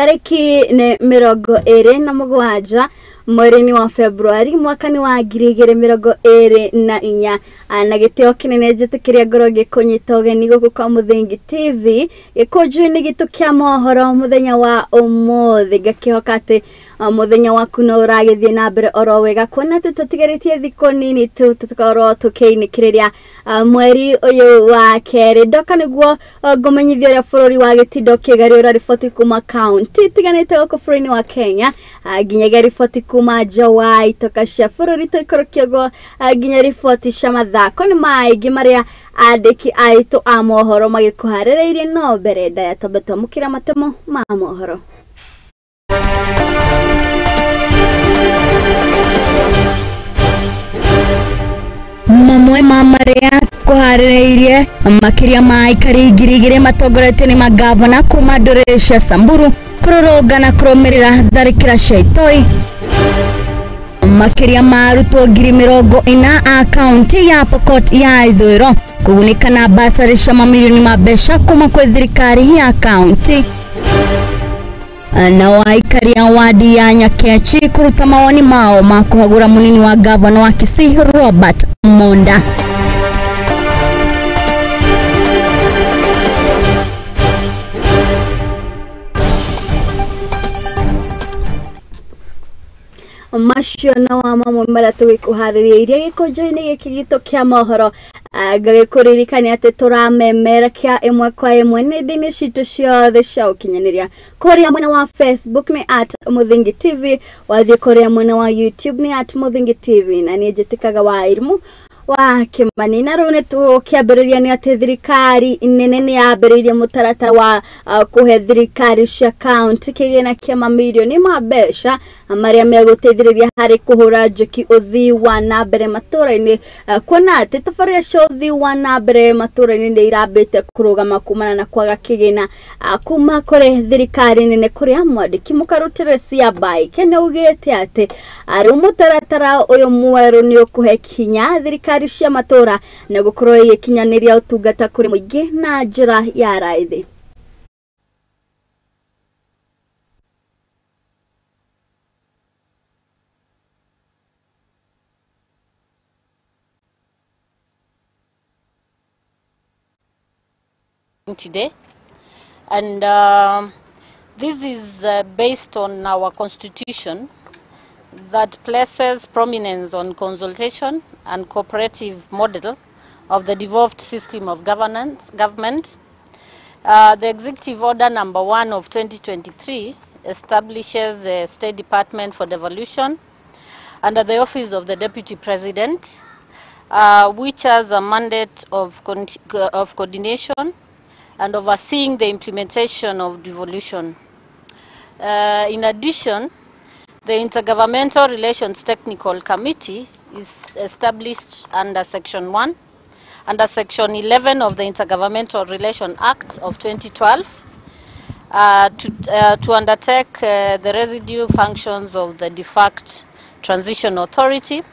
Tariki ni mirongo ere na mugwanja mweri wa Februari mwakani wa 2024 na giteo kinene njitikiria ngoro gikunyita ugeni guku kwa Muthingi TV Gikunjuro gitu kia mohoro muthenya wa umuthi ngakihoka ati muthenya waku no uragithie na mbere oro wega kuona ati tutigaritie thiko nini tu tukorwo tukiinikiriria mweri uyu wa keri ndoka niguo ngumenyithia uria bururi wa Gitindo kigari ura riboti kuma kaunti tiganite guku bururi wa Kenya nginyagia riboti kuma Jawa itoka cia bururi tuikorokiogo nginya riboti cia mathako ni maingi maria andiki aitu a mohoro magikuharireirie no mbere ndaya tobeto mukira matemo ma mohoro. Mamwe mamaria kuharireirie makiria maikari ngirigire matongorete ni magavana kuma nduriri cia Samburu kurorongana kurumirira tharikira cia itoi makiria marutwo 40,000 a kaunti ya Pokot ya Ithũĩro kugunika na basari cia mamilioni ma mbeca kuma kwi thirikari ya kaunti na waikaria wadi ya Nyakechi kuruta mawoni mao ma kuhagura munini wa gavana wa Kisii Robert Monda. Macio na wa mamwe maratu kuhariria Gikunjuro giki gitu kia mohoro ngagikuririkania ati turamemera kia imwe kwa imwe nendini citu ciothe cia ukinyaniria kuria mwena wa Facebook ni @Muthingi TV wathie kuria mwena wa YouTube ni @Muthingi TV na nie njitikaga wa irimu wa Kimani na rune tu kiambiriria ni ati thirikari nene ni yambiririe mutaratara wa kuhe thirikari cia county kigina kia mamilioni ma mbeca maria meguteithiriria hari kuhura njeki uthii wa na mbere matũra-ini kuona ati tafaria cia uthii wa na mbere matũra-ini ni irambite kurugama kumana na kwaga kigina kuma kuri thirikari nene kuria mwandiki mukarutire cia bai kene ugite ati ari mutaratara uyu mweru ni ukuhe kinya thirikari cia matũra na gukorwo ikinyaniria utungata kuri muingi na njira ya raithi. Today, and this is based on our constitution that places prominence on consultation and cooperative model of the devolved system of government. The Executive Order number 1 of 2023 establishes the State Department for Devolution under the Office of the Deputy President, which has a mandate of coordination and overseeing the implementation of devolution. In addition, the Intergovernmental Relations Technical Committee is established under Section 1, under Section 11 of the Intergovernmental Relations Act of 2012 to undertake the residue functions of the de facto transition authority,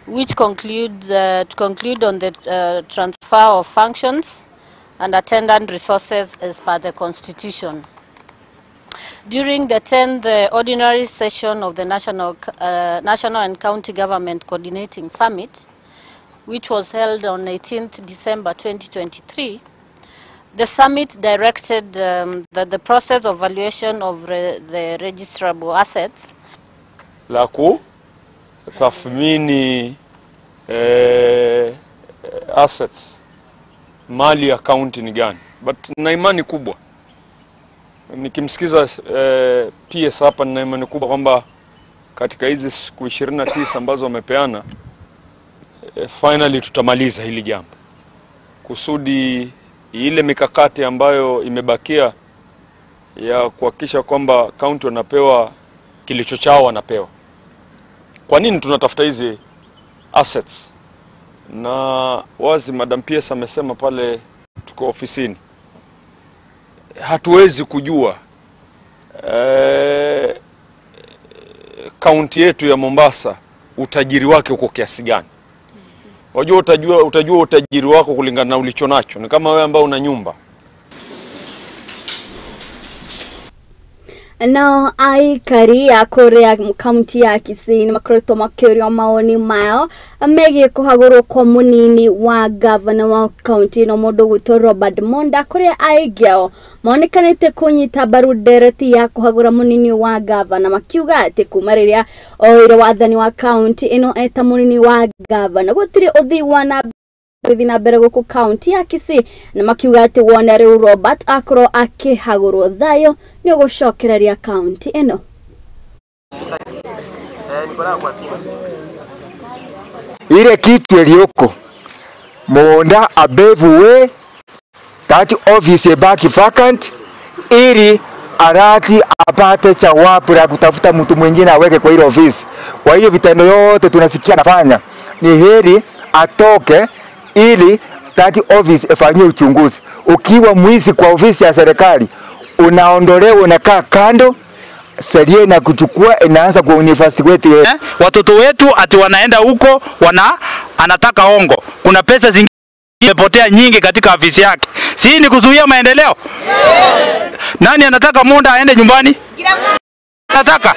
which to conclude on the transfer of functions and attendant resources as per the Constitution. During the 10th ordinary session of the National and County Government Coordinating Summit, which was held on 18th December 2023, the summit directed that the process of valuation of the registrable assets la kutathmini assets mali ya county ni gani, but na imani kubwa nikimsikiza PS hapa, na imani kubwa kwamba katika hizi siku 29 ambazo wamepeana finally tutamaliza hili jambo kusudi ile mikakati ambayo imebakia ya kuhakikisha kwamba county wanapewa kilicho chao wanapewa. Kwa nini tunatafuta hizi assets? Na wazi Madam PS amesema pale tuko ofisini, hatuwezi kujua kaunti yetu ya Mombasa utajiri wake uko kiasi gani. Wajua utajua utajiri wako kulingana na ulicho nacho. Ni kama wewe ambao una nyumba. na aikari ya Korea kaunti ya Kisii makoretwo makĩũrio maoni mao megiĩ kũhagũrwo kwa mũnini wa governor wa kaunti no mũndũ gwĩtwo Robert Monda kũrĩa aingĩ ao monekanĩte kũnyita mbaru ndereti ya kũhagũra mũnini wa governor makiuga atĩ kuma rĩrĩa oire wathani wa kaunti ĩno eta mũnini wa governor gũtirĩ ũthii wa na mbere gũkũ kaunti ya Kisii na makiuga atĩ wona rĩu Robert akorwo akĩhagũrwo thayo nĩ ũgũcokereria kaunti ĩno. Ile kitu iliyoko Monda abevuwe that office baki vacant ili arati apate chawapu la kutafuta mtu mwingine aweke kwa ile office. Kwa hiyo vitendo yote tunasikia nafanya ni heri atoke ili that office ifanywe uchunguzi. Ukiwa mwizi kwa ofisi ya serikali unaondolewa, unakaa kando, sheria inakuchukua inaanza ku investigate. Watoto wetu ati wanaenda huko anataka hongo. Kuna pesa zingine zimepotea nyingi katika ofisi yake. Si ni kuzuia maendeleo? Nani anataka Monda aende nyumbani? Anataka.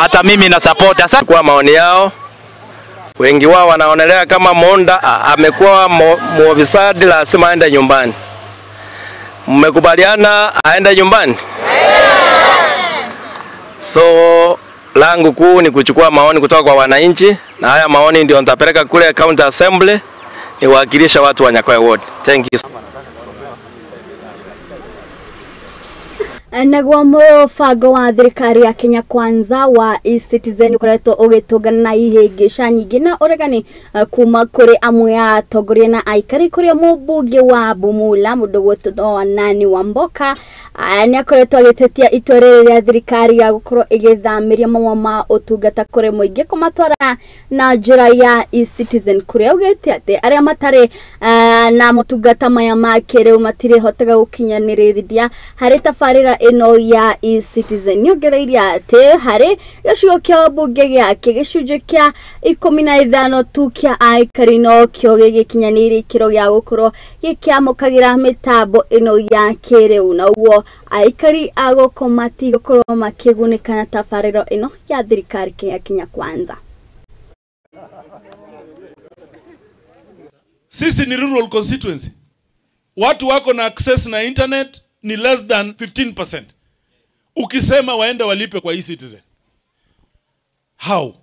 Hata mimi na support. Sasa kwa maoni yao wengi wao wanaonelea kama Monda amekuwa muofisadi, lazima aende nyumbani. Mmekubaliana aende nyumbani? So langu kuu ni kuchukua maoni kutoka kwa wananchi, na haya maoni ndio nitapeleka kule county assembly niwakilisha watu wa Nyakoe ward. Thank you. Naguo mũbango wa thirikari ya Kenya Kwanza wa e-Citizen ũkoretwo ũgĩtũngana na ihĩngĩca nyingĩ na ũregani kuma kũrĩ amwe ya atongoria na aikari kũrĩa mũmbunge wa Bumula mũndũ gwĩtwo Nani Wamboka nĩ akoretwo agĩtetia itua rĩa thirikari ya gũkorwo ĩgĩthamĩria mamwe ma ũtungata kũrĩ mũingĩ kũmatwara na njĩra ya e-Citizen kũrĩa augĩte atĩ arĩa matarĩ na motungata maya ma kĩrĩu matirĩhotaga gũkinyanĩrĩria harĩ tabarĩra ino ya e-Citizen. Nĩongereire atĩ harĩ gĩcigo kĩa mbunge gĩake gĩcunjĩ kĩa 15 tu kĩa aikari no kĩo gĩgĩkinyanĩire ikĩro gĩa gũkorwo gĩkĩamũkagĩra mĩtambo ino ya kĩrĩu, na ũguo aikari a gũkũ matigũkorwo makĩgunĩka na tabarĩra ino ya thirikari ya Kenya Kwanza. Sisi ni rural constituency. Watu wako na access na internet ni less than 15%. Ukisema waenda walipe kwa e-Citizen. How?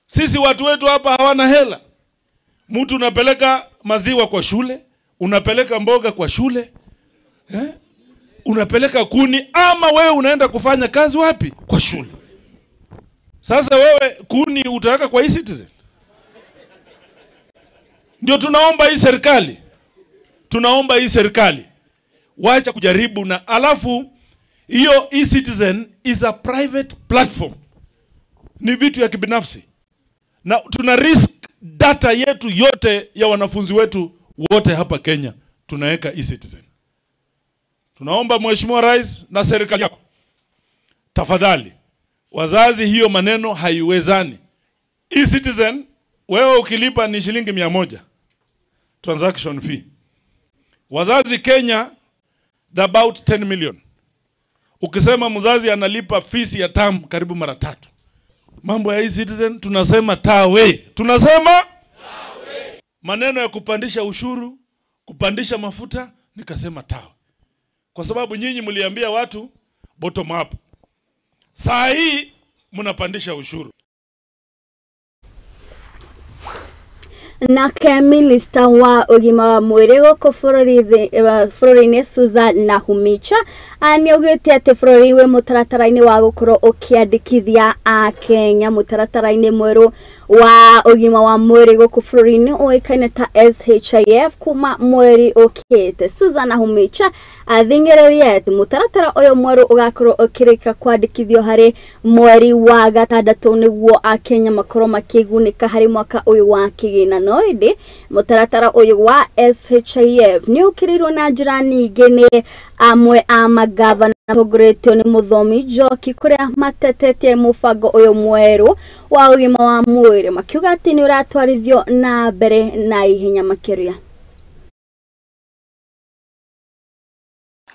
Sisi watu wetu hapa hawana hela. Mtu unapeleka maziwa kwa shule, unapeleka mboga kwa shule, unapeleka kuni, ama wewe unaenda kufanya kazi wapi? Kwa shule. Sasa wewe kuni utaweka kwa e-Citizen? Ndio tunaomba hii serikali. Tunaomba hii serikali wacha kujaribu, na alafu hiyo e-Citizen is a private platform. Ni vitu ya kibinafsi. Na tuna risk data yetu yote ya wanafunzi wetu wote hapa Kenya tunaweka e-Citizen. Tunaomba Mheshimiwa Rais na serikali yako, tafadhali wazazi, hiyo maneno haiwezani. E-Citizen wewe ukilipa ni shilingi 100 transaction fee. Wazazi Kenya about 10 million. Ukisema mzazi analipa fees ya term karibu mara 3. Mambo ya e-Citizen tunasema tawe. Tunasema tawe. Maneno ya kupandisha ushuru, kupandisha mafuta, nikasema tawe. Kwa sababu nyinyi mliambia watu bottom up. Saa hii mnapandisha ushuru. Nake minister wa ũgima wa mwĩrĩ gũkũ bũrũri-inĩ Susan Nahumicha nĩaugĩte atĩ bũrũri wĩ mũtaratara-inĩ wa gũkorwo ũkĩandĩkithia Akenya mũtaratara-inĩ mwerũ wa ũgima wa mwĩrĩ gũkũ bũrũri-inĩ ũĩkaine ta SHIF kuma mweri ũkĩte. Susan Nahumicha athingĩrĩirie atĩ mũtaratara ũyũ mwerũ ũgakorwo ũkĩrĩka kwandĩkithio harĩ mweri wa gatandatũ nĩguo Akenya makorwo makĩgunĩka harĩ mwaka ũyũ wa kĩgĩna. No ĩndĩ mũtaratara ũyũ wa SHIF nĩ ũkĩrĩirwo na njĩra nyingĩ nĩ amwe a magavana atongoretio nĩ Mũthomi Njoki kũrĩa matetetie mũbango ũyũ mwerũ wa ũgima wa mwĩrĩ makiuga atĩ nĩ ũratwarithio na mbere na ihenya makĩria.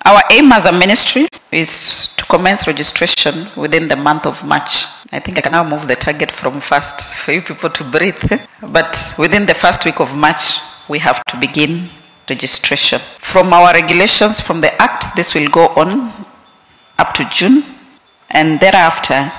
Our aim as a ministry is to commence registration within the month of March. I think I can now move the target from fast for you people to breathe. But within the first week of March, we have to begin registration. From our regulations, from the Act, this will go on up to June. And thereafter,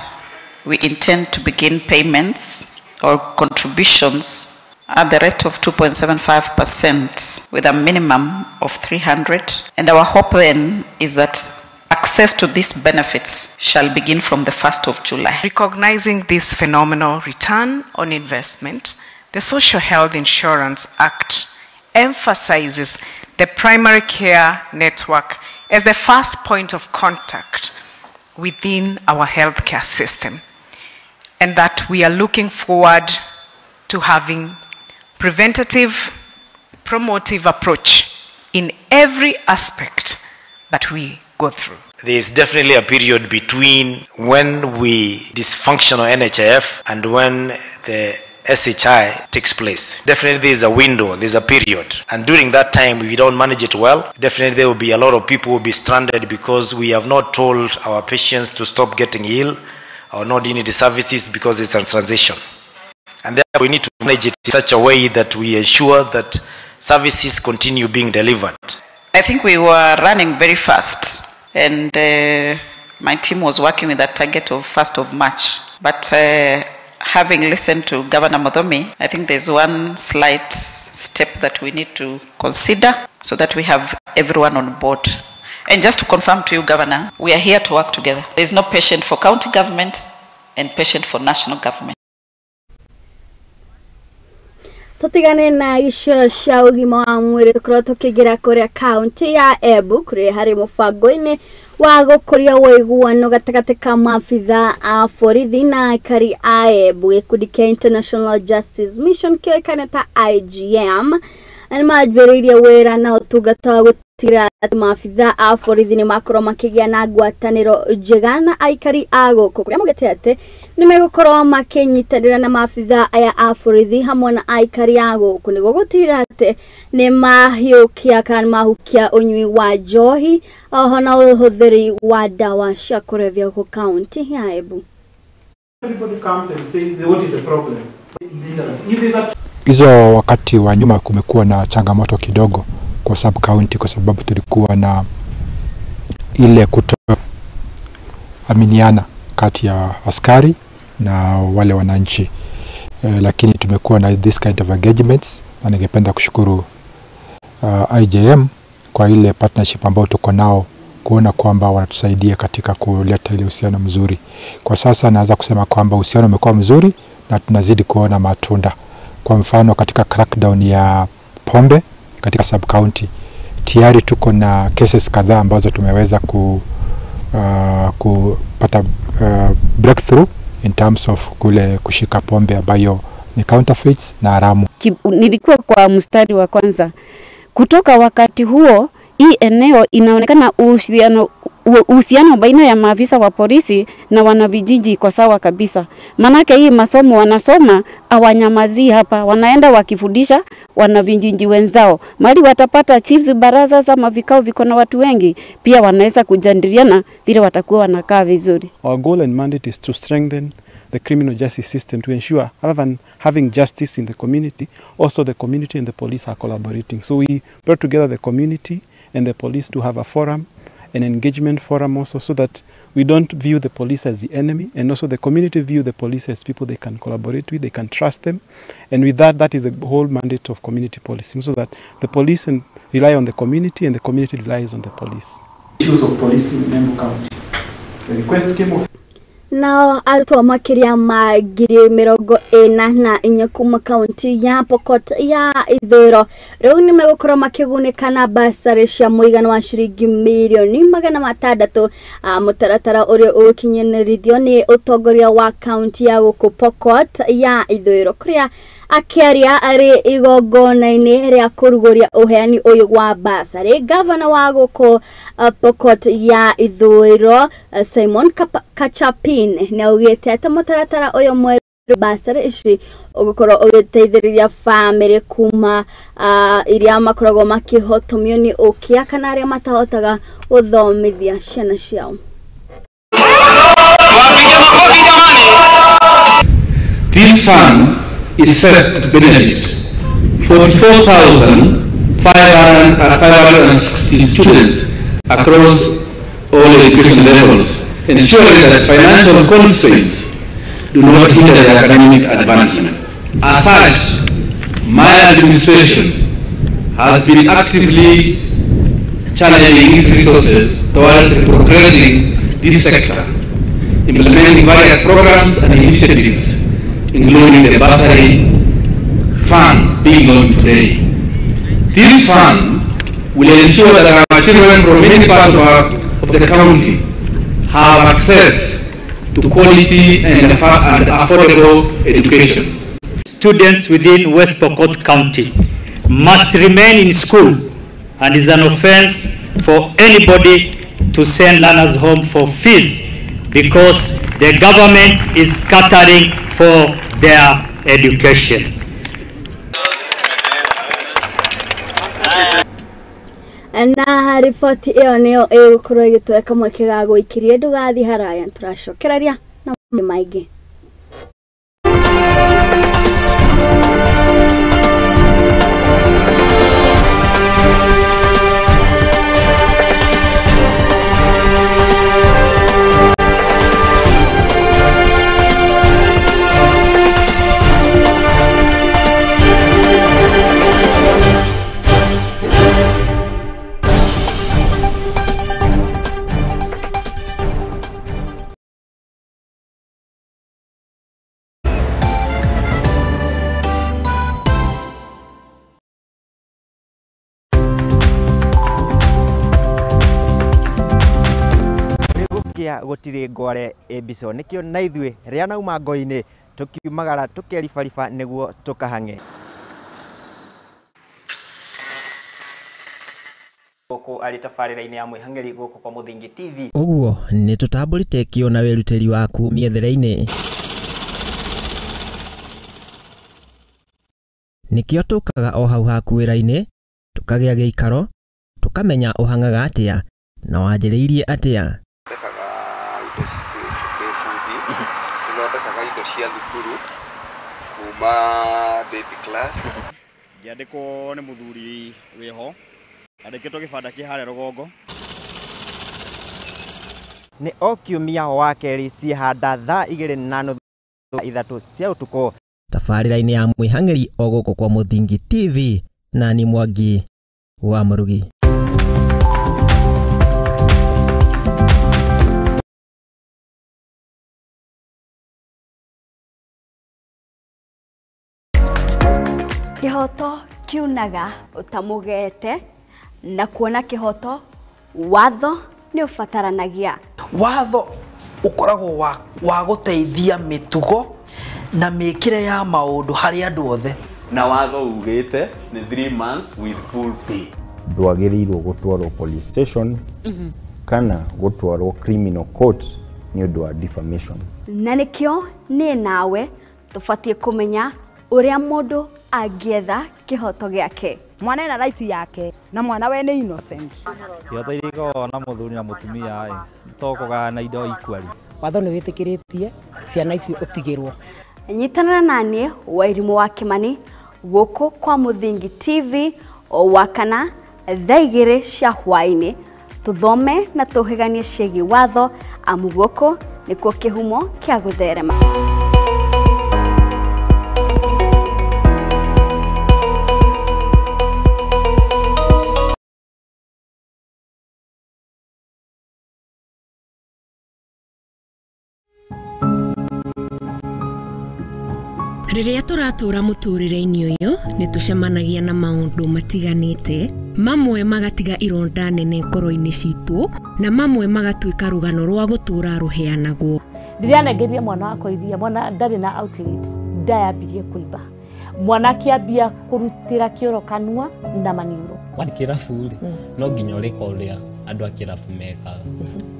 we intend to begin payments or contributions at the rate of 2.75% with a minimum of 300. And our hope then is that access to these benefits shall begin from the 1st of July. Recognizing this phenomenal return on investment, the Social Health Insurance Act emphasizes the primary care network as the first point of contact within our healthcare system, and that we are looking forward to having preventative, promotive approach in every aspect that we go through. There is definitely a period between when we dysfunctional NHIF and when the SHI takes place. Definitely there is a window, there is a period. And during that time, if we don't manage it well, definitely there will be a lot of people who will be stranded because we have not told our patients to stop getting ill or not need the services because it's a transition. And therefore we need to manage it in such a way that we ensure that services continue being delivered. I think we were running very fast, and my team was working with a target of 1st of March. But having listened to Governor Modhomi, I think there's one slight step that we need to consider so that we have everyone on board. And just to confirm to you, Governor, we are here to work together. There's no patient for county government and patient for national government. Tutigane na isho cia ũgima wa mwĩrĩ tukorwo tukĩgira kũrĩa kaunti ya Embu kũrĩa harĩ mũbango-inĩ wa gũkũria ũiguano gatagatĩ ka maabitha a borithi na aikari a Embu. Gĩkundi kĩa International Justice Mission kĩoĩkaine ta IGM nĩ manjĩrĩirie wĩra na ũtungata wa gũtira atĩ maabitha a borithi nĩ makorwo makĩgĩa na ngwatanĩro njega na aikari a gũkũ, kũrĩa maugĩte atĩ nĩ megũkorwo makĩnyitanĩra na maabitha aya a borithi hamwe na aikari a gũkũ nĩguo gũtira atĩ nĩ mahiũkia kana mahukia ũnyui wa njohi oho na ũhũthĩri wa ndawa cia kũrebia gũkũ kaunti ya Embu. Everybody comes and says what is the problem? Hizo wakati wa nyuma kumekuwa na changamoto kidogo kwa sub county kwa sababu tulikuwa na ile kutoaminiana kati ya askari na wale wananchi, lakini tumekuwa na this kind of engagements na ningependa kushukuru IJM kwa ile partnership ambao tuko nao kuona kwamba wanatusaidia katika kuleta ile uhusiano mzuri. Kwa sasa naweza kusema kwamba uhusiano umekuwa mzuri na tunazidi kuona matunda. Kwa mfano katika crackdown ya pombe katika sub county tayari tuko na cases kadhaa ambazo tumeweza kupata breakthrough in terms of kule kushika pombe ambayo ni counterfeits na haramu. Nilikuwa kwa mstari wa kwanza. Kutoka wakati huo hii eneo inaonekana uhusiano baina ya maafisa wa polisi na wanavijiji kwa sawa kabisa. Manake hii masomo wanasoma awanyamazi hapa, wanaenda wakifundisha wanavijiji wenzao. Mali watapata chiefs baraza za mavikao viko na watu wengi, pia wanaweza kujadiliana vile watakuwa wanakaa vizuri. Our goal and mandate is to strengthen the criminal justice system to ensure, other than having justice in the community, also the community and the police are collaborating. So we brought together the community and the police to have a forum, an engagement forum also, so that we don't view the police as the enemy, and also the community view the police as people they can collaborate with, they can trust them. And with that, that is the whole mandate of community policing, so that the police rely on the community and the community relies on the police. Issues of policing in Embu County. The request came of Now, arutwo makiria ma 40,000 kuma kaunti ya Pokot ya Ithũĩro rĩu nĩ megũkorwo makĩgunĩka na basarĩ cia mũigana wa ciringi mirioni 600 mũtaratara ũrĩa ũgũkinyanĩrithio nĩ ũtongoria wa kaunti ya gũkũ Pokot ya Ithũĩro kũrĩa akiaria arĩ igongona-inĩ rĩa kũrugũria ũheani ũyũ wa basarĩ. Gavana wa gũkũ Pokot ya Ithũĩro Simon Kachapin nĩ augĩte atĩ mũtaratara ũyũ mwerũ basarĩ ici ũgũkorwo ũgĩteithĩrĩria famĩlĩ kuma iria makoragwo makĩhotomio nĩ ũkĩa kana arĩa matahotaga gũthomithia ciana ciao. fund is set to benefit 44,560 students across all education levels, ensuring that financial constraints do not hinder their academic advancement. As such, my administration has been actively channeling its resources towards progressing this sector, implementing various programs and initiatives, including the bursary fund being launched today. This fund will ensure that our children from many parts of the county have access to quality and affordable education. Students within West Pokot County must remain in school, and is an offense for anybody to send learners home for fees because the government is catering for their education. Na riboti iyo niyo igukorwo igitweka mweke ga gwikirie ndugathi haraya turacokereria na maingi. Gutire ngware ebiso nikio na ithue ria nauma ngoini tukiumagara tukeribariba niguo tukahange goko ari tabarira-ini ya mwihangeri goko kwa Muthingi TV uguo ni tutamburite kio na weruteri waku miethere-ini nikio tukaga o hau haku wira-ini tukagia giikaro tukamenya uhangaga atia na wanjiriirie atia cia thukuru kuma baby class giandiko ni muthuri wiho andikitwo gibanda ki hare rugongo ni okiumia wa keri cihanda thaa 2:03 cia utuko tabarira-ini ya mwihangeri o goko kwa Muthingi TV na ni Mwangi wa Murugi. Kihoto kiunaga utamugete na kuona kihoto watho ni ufataranagia watho ukoragwo wa guteithia mitugo na mikire ya maundu hari andu othe na watho ugite ni 3 months with full pay ndwagirirwo gutwarwo police station kana gutwarwo criminal court ni undu wa defamation na nikio ni nawe tufatie kumenya uria mundu agietha kihoto giake mwana ena right yake na mwana we ni innocent kihoto iriko na muthuri na mutumia ai tokoga na indo equally watho ni witikiritie ciana icio utigirwo nyitanana nani Wairimu wa Kimani guku kwa Muthingi TV o wakana thaa 2 cia hwaini tuthome na tuhiganie ciegi watho amu guku nikuo kihumo kia gutherema. Riria turatura muturire-ini uyu ni tucemanagia na maundu matiganite mamwe magatiga ironda nene ngoro-ini citu na mamwe magatuika rugano rwa gutura ruheanagwo ndirianengeria mwana wakwa iria mwana ndari na outlet ndayambirie kuiba mwana kiambia kurutira kioro kanua na maniuro wathikirabu no nginya urika uria andu akirabu mekaga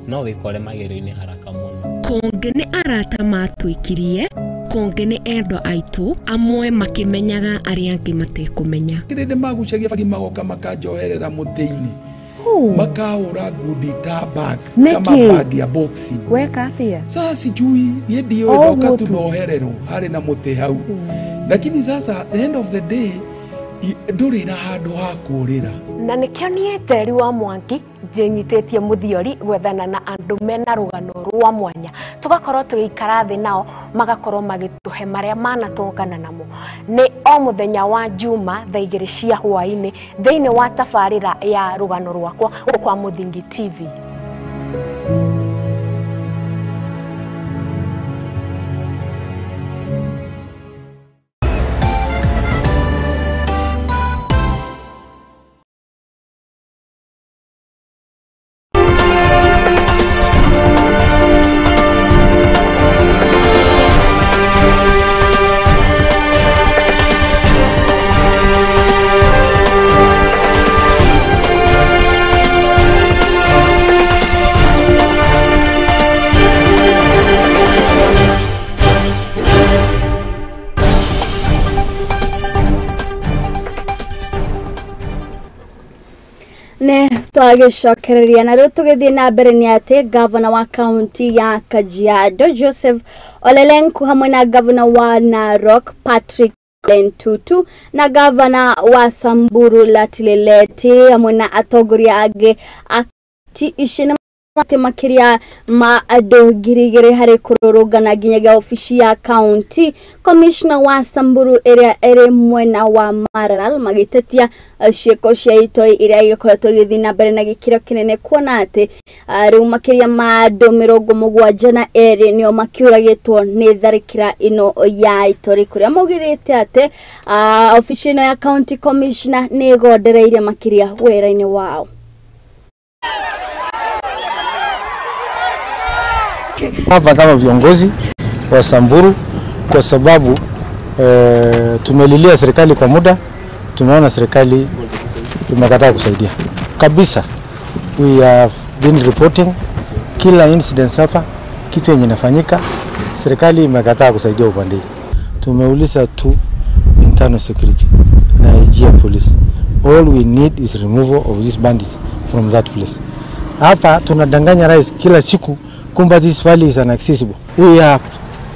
no wikore magero-ini haraka muno konge ni arata matwikirie konge ni endo aitu amwe makimenyaga aria angi matekumenya kirinde magucagia bagi magoka makanjoherera muthini Makahura gudita bag kama bag ya boxing. Weka atia. Sasa sijui ni ndio ndoka tunoherero hari na muti hau. Lakini sasa at the end of the day nduri na handu ha kurira. Na nikio nie teri wa Mwangi nyinyitetie muthiori gwethana na andu mena rugano rwa mwanya tugakorwo tugikara thi nao magakorwo magituhe maria manatongana namo ni o muthenya wa Juma thaa 2 cia hwaini thiini wa tabarira ya rugano rwakwa kwa Muthingi TV. Ne twagicokereria na riu tugithii na mbere ni ati governor wa kaunti ya Kajiado Joseph Olelenku hamwe na governor wa Narok Patrick Lentutu na governor wa Samburu Latileleti hamwe na atongoria angi ati ishine makiria ma ado girigire hari kururugana ginyaga ofisi ya county. Commissioner wa Samburu ere mwena wa Maralal magitetia cieko cia itoi iria ikoretwo githii na mbere na gikiro kinene kuona ati riu makiria ma ado 70 na eri nio makiuragitwo ni tharikira ino ya itori kuria mugirite ati ofisi ino ya county commissioner ni igondereire makiria wera-ini wao. Hapa kama viongozi wa Samburu kwa sababu tumelilia serikali kwa muda, tumeona serikali imekataa kusaidia kabisa. We have been reporting kila incident hapa, kitu yenye inafanyika, serikali imekataa kusaidia upande. Tumeuliza tu internal security na IG police. All we need is removal of these bandits from that place. Hapa tunadanganya rais kila siku kumba this valley is inaccessible. We are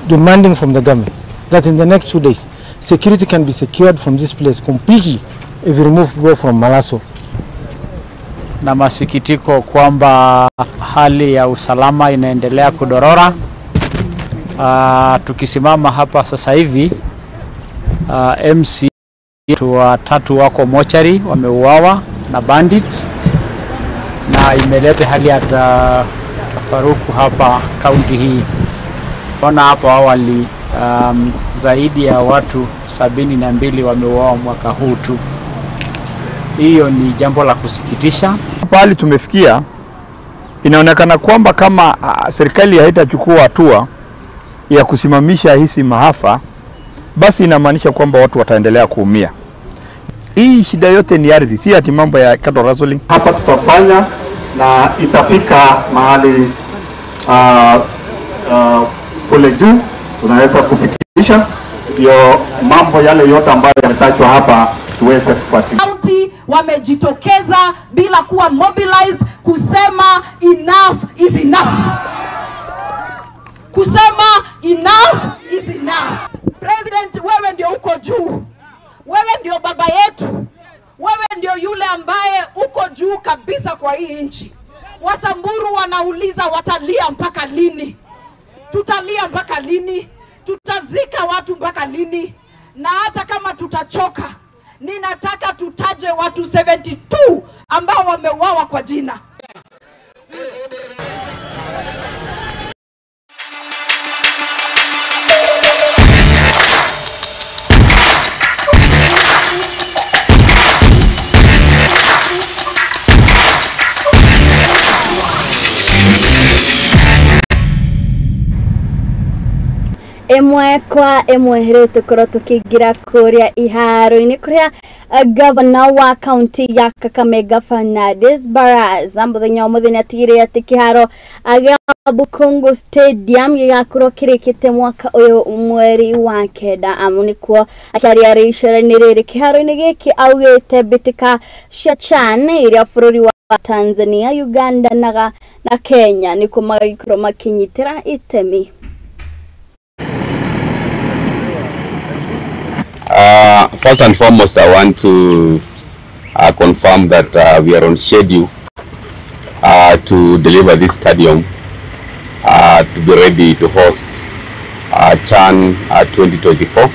demanding from the government that in the next 2 days security can be secured from this place completely if you remove people from Malaso. Na masikitiko kwamba hali ya usalama inaendelea kudorora. Tukisimama hapa sasa hivi MC watatu wako mochari wameuawa na bandits na imeleta hali ya tafaruku hapa kaunti hii. Ona hapa awali zaidi ya watu 72 wameuawa mwaka huu tu. Hiyo ni jambo la kusikitisha. Pale tumefikia inaonekana kwamba kama serikali haitachukua hatua ya kusimamisha hizi maafa, basi inamaanisha kwamba watu wataendelea kuumia. Hii shida yote ni ardhi, si ati mambo ya cattle rustling. Hapa tutafanya na itafika mahali kule juu tunaweza kufikisha ndio mambo yale yote ambayo yametajwa hapa tuweze kufuatilia. County wamejitokeza bila kuwa mobilized kusema enough is enough. Kusema enough is enough. President, wewe ndio uko juu. Wewe ndio baba yetu. Wewe ndio yule ambaye uko juu kabisa kwa hii nchi. Wasamburu wanauliza watalia mpaka lini? Tutalia mpaka lini? Tutazika watu mpaka lini? Na hata kama tutachoka, ninataka tutaje watu 72 ambao wameuawa kwa jina. Emwe kwa emwe hero tukoro tukigira kuria iharo-ini kuria governor wa county ya Kakamega Fernandez Baraza muthenya muthenya atigire ati kiharo agya Bukungu Stadium gigakorwo kirikite mwaka uyu mweri wa kenda amunikuo akiaria rishara-ini riri kiharo-ini giki augite bitika cia CHAN iria bururi wa Tanzania, Uganda na Kenya niko magikoro makinyitira itemi. First and foremost, I want to confirm that we are on schedule to deliver this stadium to be ready to host CHAN 2024.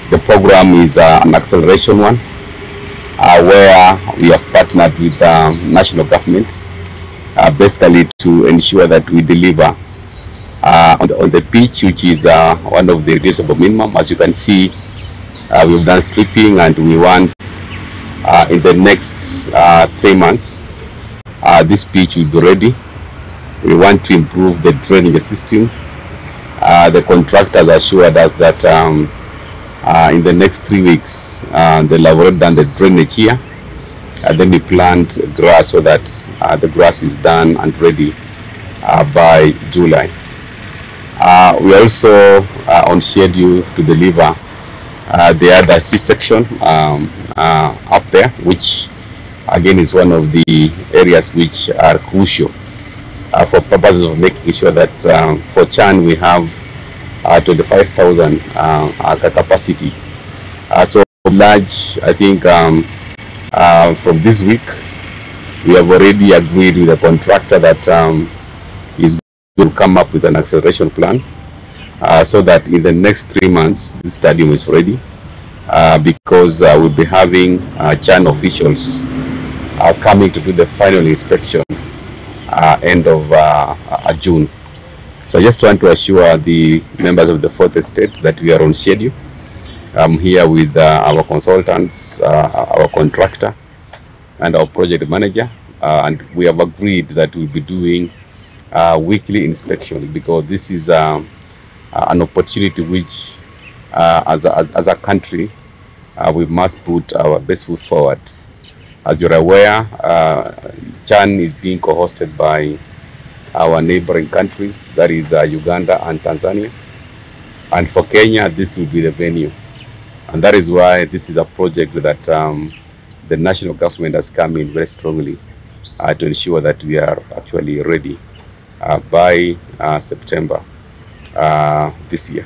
The program is an acceleration one, where we have partnered with the national government, basically to ensure that we deliver on the pitch, which is one of the reducible minimum. As you can see, we've done stripping, and we want in the next 3 months this pitch will be ready. We want to improve the drainage system. The contractors assured us that in the next 3 weeks they'll have already done the drainage here. Then we plant grass so that the grass is done and ready by July. We are also on schedule to deliver the other C-section up there, which again is one of the areas which are crucial for purposes of making sure that for CHAN we have 25,000 capacity. So large, I think from this week we have already agreed with the contractor that is going to come up with an acceleration plan so that in the next 3 months this stadium is ready, because we'll be having CHAN officials coming to do the final inspection end of June. So I just want to assure the members of the fourth estate that we are on schedule. I'm here with our consultants, our contractor, and our project manager, and we have agreed that we'll be doing weekly inspection, because this is an opportunity which, as a country, we must put our best foot forward. As you're aware, CHAN is being co-hosted by our neighboring countries, that is Uganda and Tanzania. And for Kenya, this will be the venue. And that is why this is a project that the national government has come in very strongly to ensure that we are actually ready by September this year.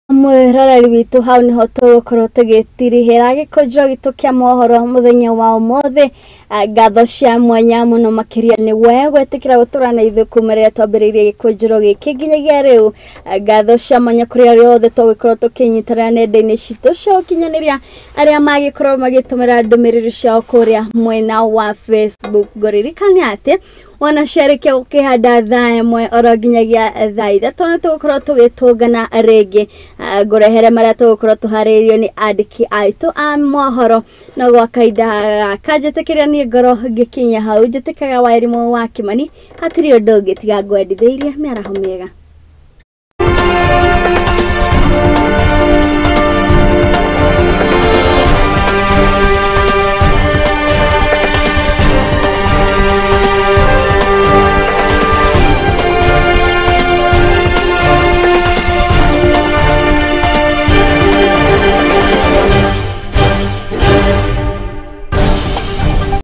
Mwiroreri witu hau niho tugukorwo tugitirihira gikunjuro gitu kia mohoro muthenya wa umuthi. Ngatho cia mwanya muno makiria ni we gwetikira gutura na ithu kumerera twambiririe gikunjuro giki nginyagia riu. Ngatho cia mwanya kuri aria othe twagikorwo tukinyitana nenda-ini citu cia ukinyaniria aria magikorwo magitumira ndumiriri ciao kuria mwena wa Facebook. Ngoririkane ati wanasherekea gukihanda thaa imwe oro nginyagia thaa ithatu na tugukorwo tugitungana ringi ngurehere maria tugukorwo tuhariirio ni andiki aitu a mohoro na gwa kaida kanjitikiria ni ngoro ngikinya hau njitikaga Wairimu wa Kimani hatiri undu ungi tiga ngwendithĩirie mĩaraho mĩega.